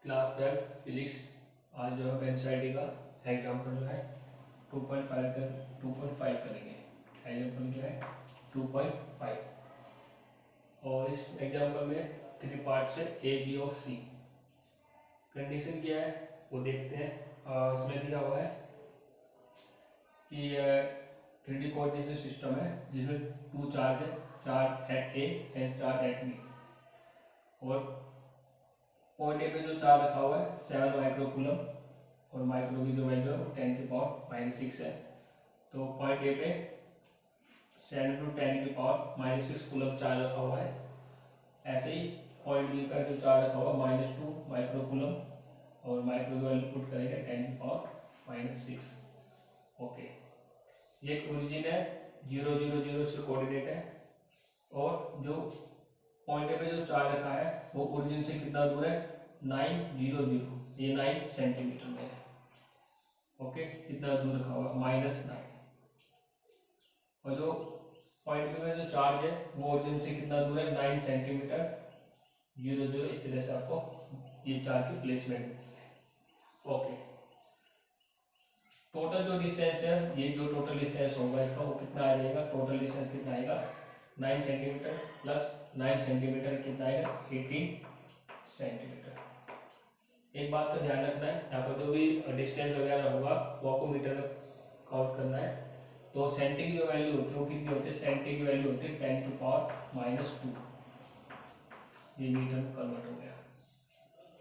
Class 12 physics. आज जो है एनसीईआरटी का एग्जाम्पल जो है 2.5 करेंगे। एग्जाम्पल क्या है 2.5 और इस एग्जाम्पल में 3 पार्ट्स है ए बी और सी। कंडीशन क्या है वो देखते हैं। इसमें दिया हुआ है कि 3D कोऑर्डिनेशन सिस्टम है जिसमें 2 चार्ज है, charge at A and charge at B. और पॉइंट ए पे जो चार्ज रखा हुआ है 7 माइक्रो कूलम और माइक्रो की जो वैल्यू है वो 10⁻⁻6 है। तो पॉइंट ए पे 7 × 10⁻⁻6 कूलम चार्ज रखा हुआ है। ऐसे ही पॉइंट बी पर जो चार्ज रखा हुआ -2 माइक्रो कूलम और माइक्रो की वैल्यू पुट करेंगे 10⁻⁻6। ओके, ये ओरिजिन है 0 0 0 से कोऑर्डिनेट है। और जो पॉइंट पे जो चार्ज रखा है वो ओरिजिन से कितना दूर है 9 0 0, ये 9 सेंटीमीटर में है। ओके, कितना दूर रखा हुआ -9। और जो पॉइंट पे में जो चार्ज है वो ओरिजिन से कितना दूर है 9 सेंटीमीटर 0 0। इस तरह से आपको ये चार्ज की प्लेसमेंट। ओके, टोटल जो डिस्टेंस है, ये जो टोटल डिस्टेंस होगा इसका वो कितना आ जाएगा, टोटल डिस्टेंस कितना आएगा 9 सेंटीमीटर प्लस 9 सेंटीमीटर कितना आएगा 18 सेंटीमीटर। एक बात का ध्यान रखना है, यहाँ पर जो भी डिस्टेंस वगैरह होगा वो आपको मीटर में काउंट करना है। तो सेंटी की जो वैल्यू होती है वो कितनी होती है, सेंटी की वैल्यू होती है 10⁻⁻2, ये मीटर में कन्वर्ट हो गया।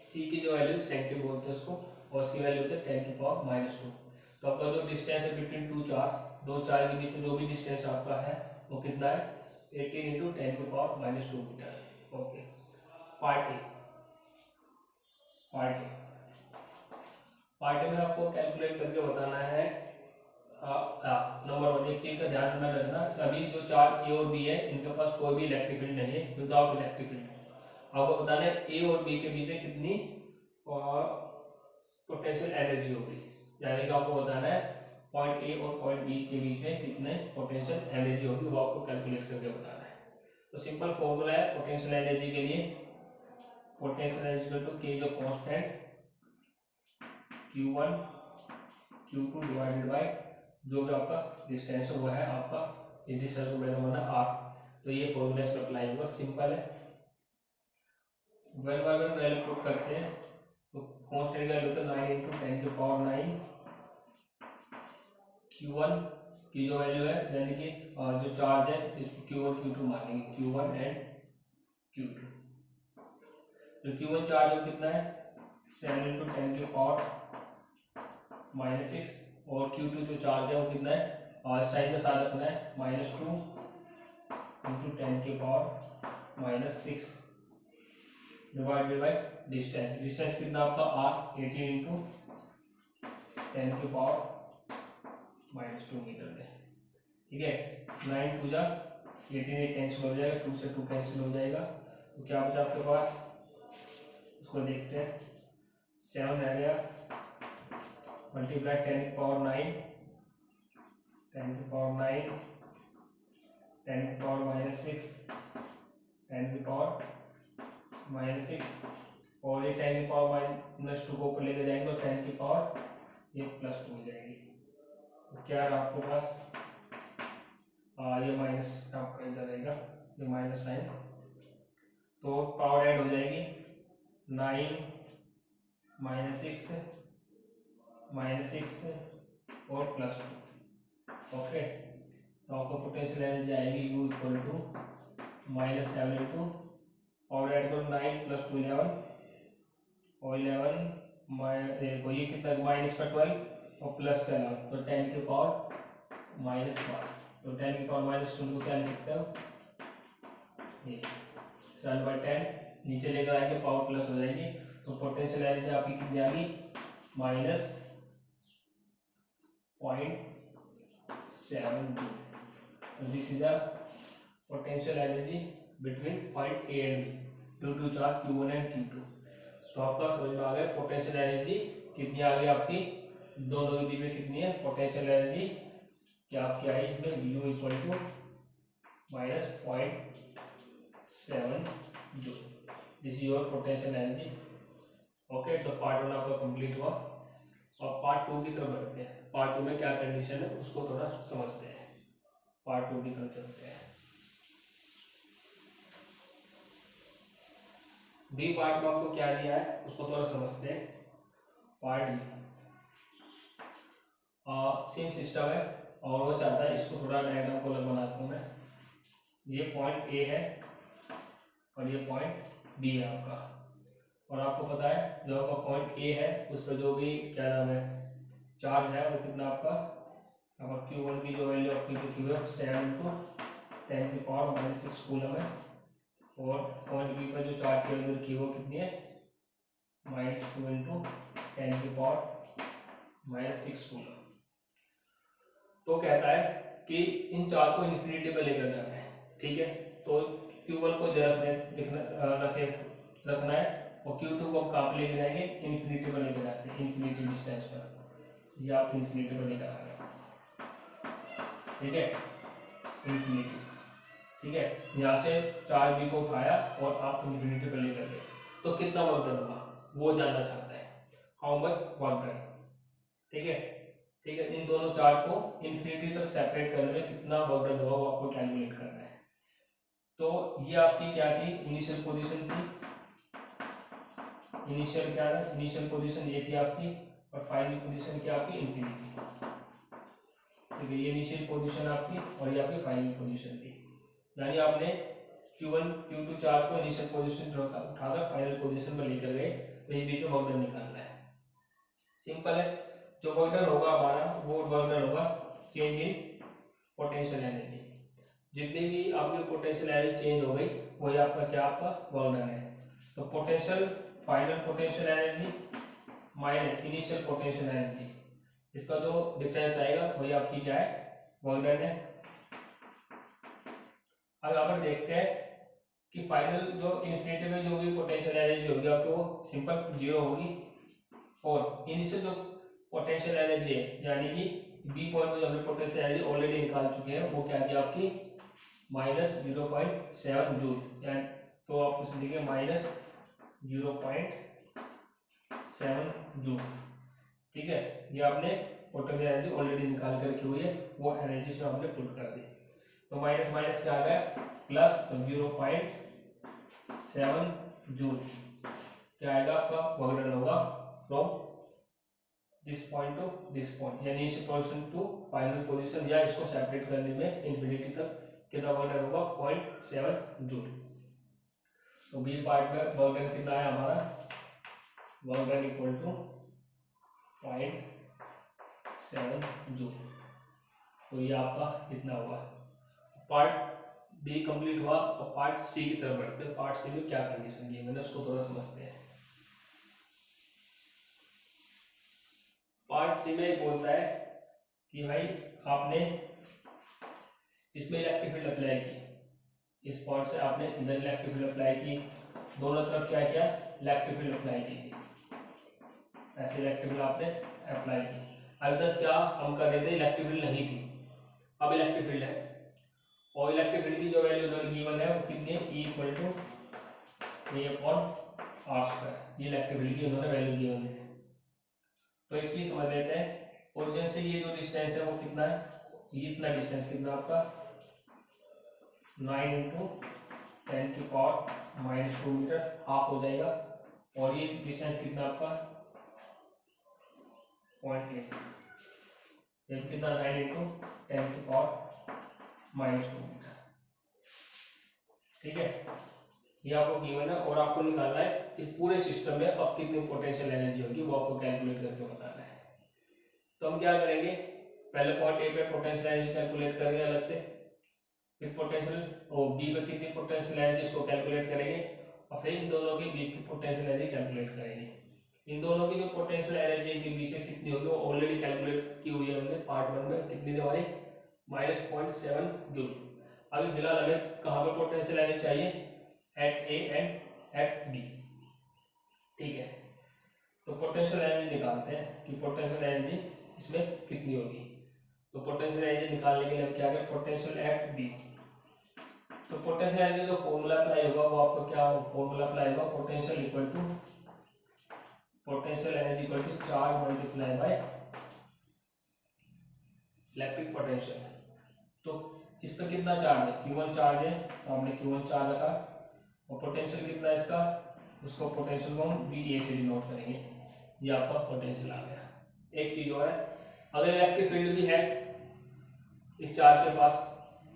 सी की जो वैल्यू सेंटी बोलते हैं उसको, और उसकी वैल्यू होती है 10⁻⁻2। तो आपका जो डिस्टेंस है बिटवीन दो चार्ज के बीच में जो भी डिस्टेंस आपका है वो कितना है 18 × 10⁻⁻2 मीटर। ओके, पार्ट ए में आपको कैलकुलेट करके बताना है। नंबर 1, एक चीज का ध्यान में रखना, अभी जो चार्ज ए और बी है इनके पास कोई भी इलेक्ट्रिक फील्ड नहीं है, विदाउट इलेक्ट्रिक फील्ड। आपको बताना है ए और बी के बीच में कितनी पोटेंशियल एनर्जी होगी, यानी कि आपको बताना है पॉइंट ए और पॉइंट बी के बीच में कितने पोटेंशियल एनर्जी होगी, वो आपको कैलकुलेट करके बताना है। तो सिंपल फॉर्मूला है पोटेंशियल एनर्जी के लिए, पोटेंशियल एनर्जी इक्वल टू के जो constant Q1 Q2 divided by जो भी आपका डिस्टेंस हुआ है आपका, ये डिस्टेंस को मैंने माना r। तो ये फॉर्मूला इस पर अप्लाई होगा, सिंपल है। वैल्यू बाय वैल्यू पुट करते हैं तो कांस्टेंट का वैल्यू तो 9 × 10⁹ Q1 की जो वैल्यू है, यानी कि जो चार्ज है इसको Q1 Q2 मानेंगे, Q1 एंड Q2। जो Q1 चार्ज है कितना है 7 × 10⁻⁻6 और Q2 जो चार्ज है वो कितना है, और साइन का साथ रखना है -2 × 10⁻⁻6 डिवाइडेड बाय डिस्टेंस कितना आपका r 18 × 10⁻⁻2 मीटर में। ठीक है, 9 2 जा 18 कैंसिल हो जाएगा, 2 से 2 कैंसिल हो जाएगा, तो क्या बचा आपके पास, उसको देखते हैं। 7 रह गया मल्टीप्लाई 10⁻9 10⁻6 10⁻6 और ये 10⁻⁻2 को ऊपर लेके जाएंगे तो 10⁻+ हो जाएगी। तो क्या है आपके पास, ये माइनस आपका इधर रहेगा, ये माइनस साइन, तो पावर ऐड हो जाएगी 9 -6 और +2। ओके, तो आपको पोटेंशियल एनर्जी आएगी U = -7 × पावर ऐड करो 9 + 2 11 और 11 देखो ये कितना -12 और प्लस का 11, तो 10⁻⁻1। तो 10⁻⁻2 को क्या लिख सकते हो, ये 7/10 नीचे लेकर आएंगे पावर प्लस हो जाएगी, तो पोटेंशियल एनर्जी आपकी कितनी आ गई -0.72। This is the potential energy between point A and B due to charge Q1 and Q2। तो आपका समझ में आ गया पोटेंशियल एनर्जी कितनी आ गई आपकी, दोनों के बीच में कितनी है पोटेंशियल एनर्जी, क्या आपकी आई इसमें U = -0.7 joule. This is your potential energy. Okay, तो पार्ट 1 आपका कंप्लीट हुआ और पार्ट 2 की तरफ बढ़ते हैं। पार्ट 2 में क्या कंडीशन है उसको थोड़ा समझते हैं। पार्ट 2 की तरफ चलते हैं। बी पार्ट में आपको क्या दिया है उसको थोड़ा समझते हैं। पार्ट बी सेम सिस्टम है और वो चाहता है, इसको थोड़ा डायग्राम को अलग बनाता हूँ मैं। ये पॉइंट ए है और ये पॉइंट बी है आपका, और आपको पता है जो आपका पॉइंट ए है उस पर जो भी क्या नाम है चार्ज है वो कितना आपका Q1 की जो वैल्यू आपकी लिखी हुई है 7×10⁻⁻6 कूलम है, और पॉइंट बी पर जो चार्ज की वैल्यू लिखी है वो कितनी है -2×10⁻⁻6 कूलम। तो कहता है कि इन चार को इन्फिनिटी पर लेकर जाना है, ठीक है। तो Q1 को रखना है और Q2 को कहाँ पे लेके जाएंगे, इन्फिनिटी पर लेकर जाते हैं, इन्फिनिटी डिस्टेंस पर, ये आप इन्फिनिटी पर लेकर आ गए, ठीक है, इन्फिनिटी, ठीक है। यहाँ से चार बी को उठाया और आप इन्फिनिटी पर लेकर गए, तो कितना वर्क डन होगा वो जानना चाहता है, हाउ मच वर्क डन, ठीक है, ठीक है। इन दोनों चार्ज को इन्फिनिटी तक सेपरेट करने में कितना वर्क डन होगा वो आपको कैलकुलेट करना है। तो ये आपकी क्या थी, इनिशियल पोजीशन थी, इनिशियल क्या है, इनिशियल पोजीशन ये थी आपकी, और फाइनल पोजीशन क्या आपकी इन्फिनिटी, ठीक है। ये इनिशियल पोजीशन आपकी और ये आपकी फाइनल पोजीशन थी, यानी आपने Q1 Q2 चार्ज को इनिशियल पोजीशन उठाकर फाइनल पोजीशन पर लेकर गए, तो इस बीच में वर्क डन निकालना है। सिंपल है, जो वर्क डन होगा हमारा वो वर्क डन होगा चेंज इन पोटेंशियल एनर्जी। जितनी भी आपकी पोटेंशियल एनर्जी चेंज हो गई वही आपका क्या आपका वर्क डन है। तो potential final potential energy minus initial potential energy, इसका जो डिफरेंस आएगा वही आपकी क्या है वर्क डन है। अब यहाँ पर देखते हैं कि फाइनल जो इन्फिनिटी में जो भी पोटेंशियल एनर्जी होगी आपकी वो सिंपल 0 होगी, और इनिशियल जो पोटेंशियल एनर्जी है यानी कि बी पॉइंट में जो हमने पोटेंशियल एनर्जी ऑलरेडी निकाल चुके हैं वो क्या थी आपकी -0.7 जूल, यानी तो आप उसमें लिखिए -0.7 जूल, ठीक है। ये आपने पोटेंशियल एनर्जी ऑलरेडी निकाल कर रखी हुई है, वो एनर्जी में आपने पुट कर दी, तो माइनस माइनस क्या आ गया प्लस, तो 0.7 जूल क्या आएगा आपका वर्क डन होगा from this point to this point, यानी initial position to final position, या इसको सेपरेट करने में इन्फिनिटी तक कितना वर्क डन होगा 0.7 जूल। तो बी पार्ट में वर्क डन कितना है हमारा, work done equal to 0.7 joule, तो ये आपका इतना होगा। पार्ट बी कंप्लीट हुआ और पार्ट सी की तरफ बढ़ते हैं। पार्ट सी में क्या कंडीशन दी है मैंने उसको थोड़ा समझते हैं। पार्ट सी में बोलता है कि भाई आपने इसमें इलेक्ट्रिक फील्ड अप्लाई की, इस पॉइंट से आपने इधर इलेक्ट्रिक फील्ड अप्लाई की, दोनों तरफ क्या किया इलेक्ट्रिक फील्ड अप्लाई की, ऐसे इलेक्ट्रिक फील्ड आपने अप्लाई की। अब तक क्या हम कर रहे थे, इलेक्ट्रिक फील्ड नहीं थी, अब इलेक्ट्रिक फील्ड है, और इलेक्ट्रिक फील्ड की जो वैल्यू उन्होंने गिवन है वो कितनी है E = A/r², ये इलेक्ट्रिक फील्ड की उन्होंने वैल्यू गिवन है। तो एक चीज समझ लेते हैं, ओरिजिन से ये जो डिस्टेंस है वो कितना है, ये इतना डिस्टेंस कितना आपका 9×10⁻⁻² मीटर, हाफ हो जाएगा, और ये डिस्टेंस कितना आपका 0.8, ये कितना 9×10⁻⁻² मीटर, ठीक है। ये आपको गिवन है और आपको निकालना है इस पूरे सिस्टम में अब कितनी पोटेंशियल एनर्जी होगी वो आपको कैलकुलेट करके बताना है। तो हम क्या करेंगे, पहले पॉइंट ए पे पोटेंशियल एनर्जी कैलकुलेट करेंगे अलग से, फिर पोटेंशियल और बी पे कितनी पोटेंशियल एनर्जी इसको कैलकुलेट करेंगे, और फिर इन दोनों के बीच की पोटेंशियल एनर्जी कैलकुलेट करेंगे। इन दोनों की जो पोटेंशियल एनर्जी के बीच में कितनी होगी वो ऑलरेडी कैलकुलेट की हुई है हमने पार्ट 1 में, कितनी हमारी -0.7 जूल। अभी फिलहाल हमें कहाँ पे पोटेंशियल एनर्जी चाहिए, at A and at B, ठीक है। तो पोटेंशियल एनर्जी निकालते हैं कि पोटेंशियल एनर्जी इसमें कितनी होगी। तो पोटेंशियल एनर्जी निकालने के लिए हम क्या करें, पोटेंशियल एट बी, तो पोटेंशियल एनर्जी जो फॉर्मूला अप्लाई होगा वो आपको क्या फॉर्मूला अप्लाई होगा, potential equal to potential energy equal to charge multiply by electric potential. तो इस पर कितना चार्ज है, Q1 चार्ज है, तो हमने Q1 चार्ज रखा, और पोटेंशियल कितना है इसका, उसको पोटेंशियल को हम VA से डिनोट करेंगे। ये आपका पोटेंशियल आ गया। एक चीज और है, अगर इलेक्ट्रिक फील्ड भी है इस चार्ज के पास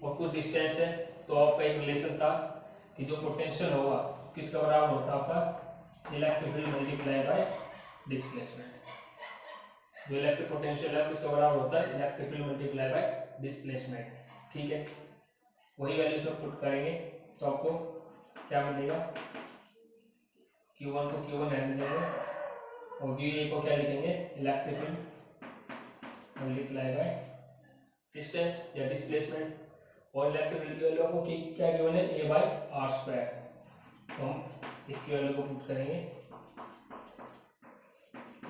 और कुछ डिस्टेंस है, तो आपका एक रिलेशन था कि जो पोटेंशियल होगा किसका बराबर होता है, आपका electric field multiply by displacement. जो इलेक्ट्रिक पोटेंशियल है किसका बराबर होता है, electric field multiply by displacement. ठीक है, वही वैल्यूज में पुट करेंगे तो आपको क्या मिलेगा, Q1 को Q1 रहने देंगे और VA को क्या लिखेंगे, electric field multiply by distance या डिस्प्लेसमेंट। और इलेक्ट्रिक फील्ड की वैल्यू आपको क्या गिवन है, A/r²। तो हम इसकी वैल्यू को पुट करेंगे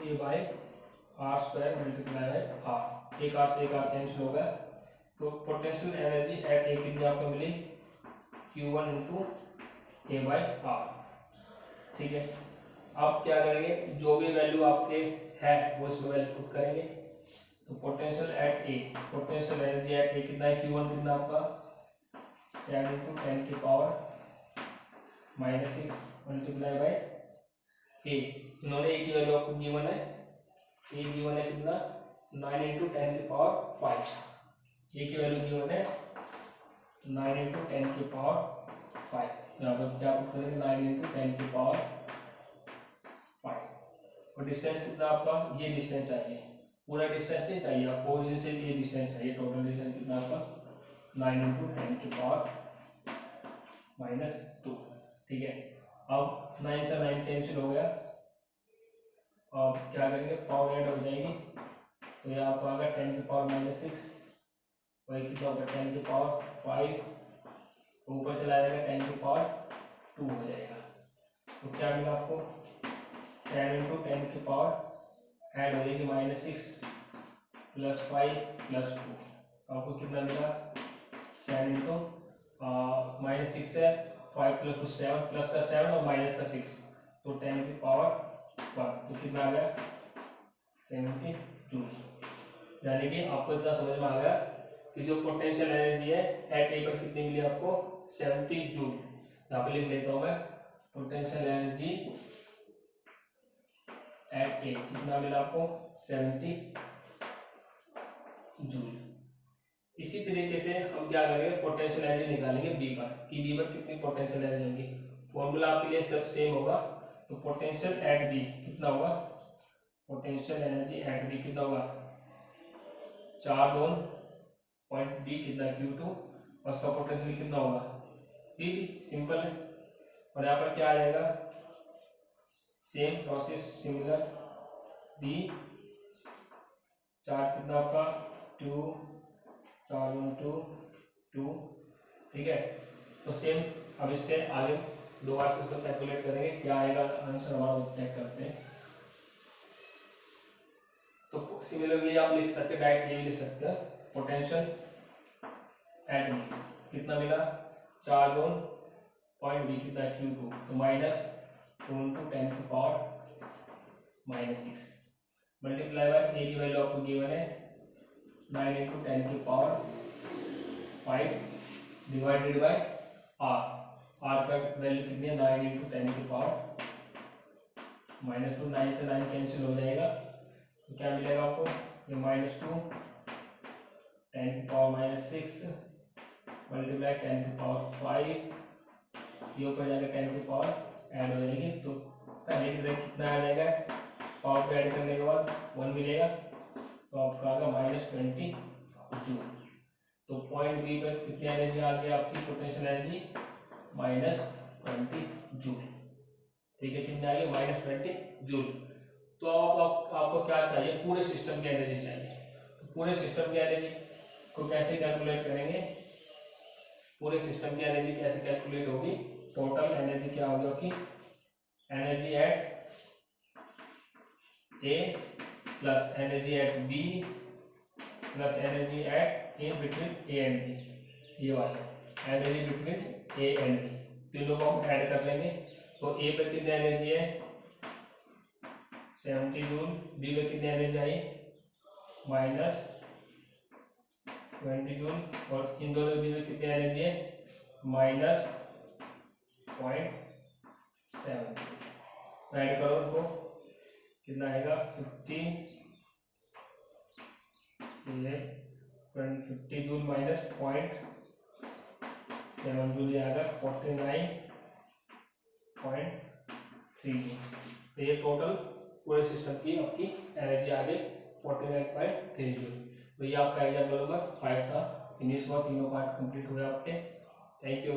A/r² मल्टीप्लाई बाय r। एक r से एक r कैंसिल होगा, तो पोटेंशियल एनर्जी एट ए कितनी आपको मिली, Q1 इंटू A/r। ठीक है, अब क्या करेंगे, जो भी वैल्यू आपके है वो इसमें वैल्यू पुट करेंगे। तो potential at A, potential energy at A कितना है, Q1 कितना आपका 7 इंटू 10 की पावर -6 मल्टीप्लाई बाय ए। इन्होंने ए की वैल्यू आपको गिवन है, ए गिवन है कितना 9 इंटू 10 की पावर 5। ए की वैल्यू गिवन है 9 इंटू 10 की पावर 5। यहाँ पर क्या पुट करेंगे, 9 इंटू 10 की पावर 5। और डिस्टेंस कितना आपका, ये डिस्टेंस चाहिए, पूरा डिस्टेंस नहीं चाहिए आपको, ओरिजिन से ये डिस्टेंस चाहिए। टोटल डिस्टेंस कितना आपका 9 इंटू 10 की पावर -2। ठीक है, अब 9 से 9 कैंसिल हो गया, अब क्या करेंगे, पावर ऐड हो जाएगी, तो ये आपको आ गया 10 की पावर -6, वही कितना होगा 10 की पावर 5, ऊपर चला जाएगा 10 की पावर 2 हो जाएगा। तो क्या मिला आपको 7 इंटू 10 की पावर ऐड हो जाएगी -6 + 5 + 2, आपको कितना मिला 7 इंटू -6 है 5 + 2 7 प्लस का 7 और माइनस का 6, तो 10 की पावर 1, तो कितना आ गया 70 जूल। यानी कि आपको इतना समझ में आ गया कि जो पोटेंशियल एनर्जी है एट ए पर कितनी मिली आपको 70 जूल। यहाँ पे लिख लेता हूँ मैं, पोटेंशियल एनर्जी एट ए कितना मिला आपको 70 जूल। इसी तरीके से हम क्या करेंगे, पोटेंशियल एनर्जी निकालेंगे बी पर, कि बी पर कितनी पोटेंशियल एनर्जी होगी। फॉर्मूला आपके लिए सब सेम होगा, तो पोटेंशियल एट बी कितना होगा, पोटेंशियल एनर्जी एट बी कितना होगा 4 2 पॉइंट डी कितना Q2, और उसका पोटेंशियल कितना होगा dt, सिंपल है। और यहाँ पर क्या आ जाएगा, same process similar, D charge कितना आपका 2 4 1 2 2। ठीक है, तो सेम अब इससे आगे दो बार से इसको कैलकुलेट करेंगे, क्या आएगा आंसर हमारा चेक करते हैं। तो सिमिलरली आप लिख सकते हैं, डायरेक्ट ये भी लिख सकते हैं, पोटेंशियल एट बी कितना मिला 4 2 पॉइंट बी कितना Q2, तो -2 इंटू 10 की पावर -6 मल्टीप्लाई बाय ए की वैल्यू आपको गिवन है 9 इंटू 10 की power 5 divided by R. R का वैल्यू कितनी है 9 इंटू 10 की पावर -2, 9 से 9 कैंसिल हो जाएगा, तो क्या मिलेगा आपको ये -2 10 की पावर -6 मल्टीप्लाई 10 की पावर 5, ये ऊपर जाकर 10 की पावर ऐड हो जाएगी, तो पहले की तरह कितना आ जाएगा, पावर को ऐड करने के बाद 1 मिलेगा, तो आपका आएगा -20 जूल। तो पॉइंट बी पर कितनी एनर्जी आ गई आपकी पोटेंशियल एनर्जी -20 जूल। ठीक है, कितनी आ गई -20 जूल। तो आपको क्या चाहिए, पूरे सिस्टम की एनर्जी चाहिए। तो पूरे सिस्टम की एनर्जी को कैसे कैलकुलेट करेंगे, पूरे सिस्टम की एनर्जी कैसे कैलकुलेट होगी, टोटल एनर्जी क्या होगी आपकी, energy at A plus energy at B plus energy at in between A and B, ये वाला energy between A and B, तीनों को हम ऐड कर लेंगे। तो ए पर कितनी एनर्जी है 70 जूल, बी में कितनी एनर्जी आई माइनस 20 जूल, और इन दोनों बी में कितनी एनर्जी है माइनस 0.7। ऐड करो उनको, कितना आएगा 50 जूल माइनस 0.7 जूल आएगा 49.3 जूल। तो ये टोटल पूरे सिस्टम की आपकी एनर्जी आ गई 49.3 जूल। तो ये आपका एग्जाम्पल नंबर 5 था। फिनिश हुआ, तीनों पार्ट कंप्लीट हुए आपके। Thank you.